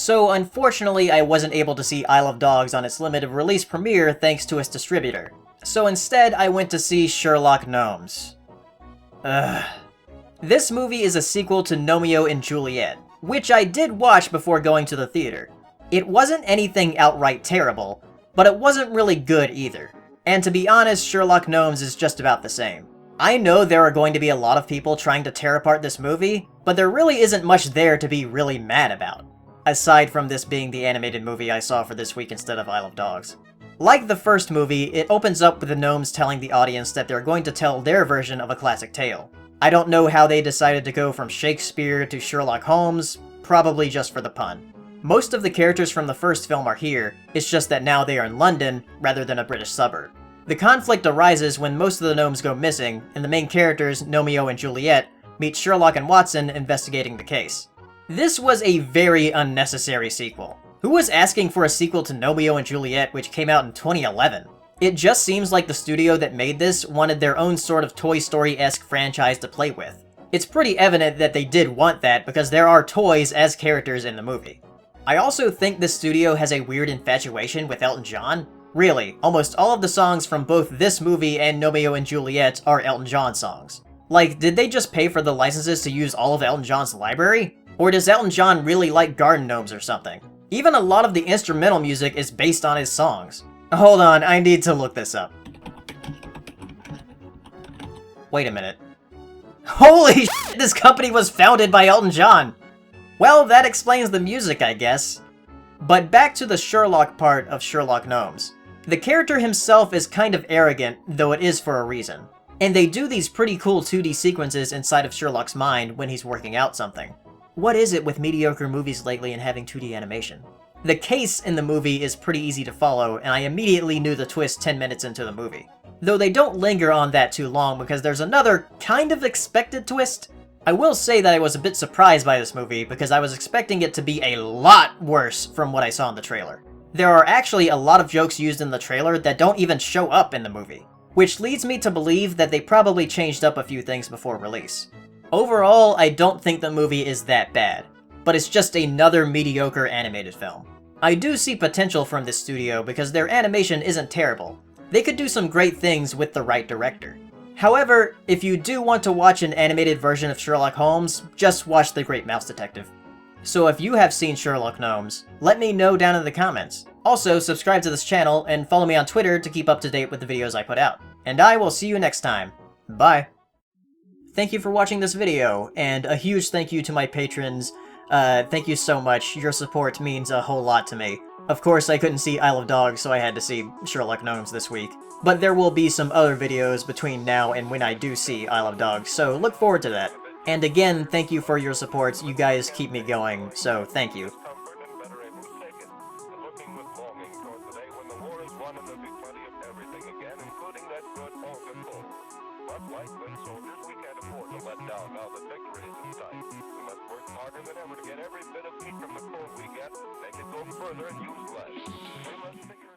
So unfortunately, I wasn't able to see Isle of Dogs on its limited release premiere thanks to its distributor. So instead, I went to see Sherlock Gnomes. Ugh. This movie is a sequel to Gnomeo and Juliet, which I did watch before going to the theater. It wasn't anything outright terrible, but it wasn't really good either. And to be honest, Sherlock Gnomes is just about the same. I know there are going to be a lot of people trying to tear apart this movie, but there really isn't much there to be really mad about. Aside from this being the animated movie I saw for this week instead of Isle of Dogs. Like the first movie, it opens up with the gnomes telling the audience that they're going to tell their version of a classic tale. I don't know how they decided to go from Shakespeare to Sherlock Holmes, probably just for the pun. Most of the characters from the first film are here, it's just that now they are in London rather than a British suburb. The conflict arises when most of the gnomes go missing, and the main characters, Gnomeo and Juliet, meet Sherlock and Watson investigating the case. This was a very unnecessary sequel. Who was asking for a sequel to Gnomeo and Juliet, which came out in 2011? It just seems like the studio that made this wanted their own sort of Toy Story-esque franchise to play with. It's pretty evident that they did want that because there are toys as characters in the movie. I also think this studio has a weird infatuation with Elton John. Really, almost all of the songs from both this movie and Gnomeo and Juliet are Elton John songs. Like, did they just pay for the licenses to use all of Elton John's library? Or does Elton John really like garden gnomes or something? Even a lot of the instrumental music is based on his songs. Hold on, I need to look this up. Wait a minute. Holy shit, this company was founded by Elton John! Well, that explains the music, I guess. But back to the Sherlock part of Sherlock Gnomes. The character himself is kind of arrogant, though it is for a reason. And they do these pretty cool 2D sequences inside of Sherlock's mind when he's working out something. What is it with mediocre movies lately and having 2D animation? The case in the movie is pretty easy to follow, and I immediately knew the twist 10 minutes into the movie. Though they don't linger on that too long because there's another kind of expected twist. I will say that I was a bit surprised by this movie because I was expecting it to be a lot worse from what I saw in the trailer. There are actually a lot of jokes used in the trailer that don't even show up in the movie, which leads me to believe that they probably changed up a few things before release. Overall, I don't think the movie is that bad, but it's just another mediocre animated film. I do see potential from this studio because their animation isn't terrible. They could do some great things with the right director. However, if you do want to watch an animated version of Sherlock Holmes, just watch The Great Mouse Detective. So if you have seen Sherlock Gnomes, let me know down in the comments. Also, subscribe to this channel and follow me on Twitter to keep up to date with the videos I put out. And I will see you next time. Bye! Thank you for watching this video, and a huge thank you to my patrons. Thank you so much. Your support means a whole lot to me. Of course, I couldn't see Isle of Dogs, so I had to see Sherlock Gnomes this week. But there will be some other videos between now and when I do see Isle of Dogs, so look forward to that. And again, thank you for your support. You guys keep me going, so thank you. Now the victory is in sight. We must work harder than ever to get every bit of heat from the cold we get, make it go further and use less. We must figure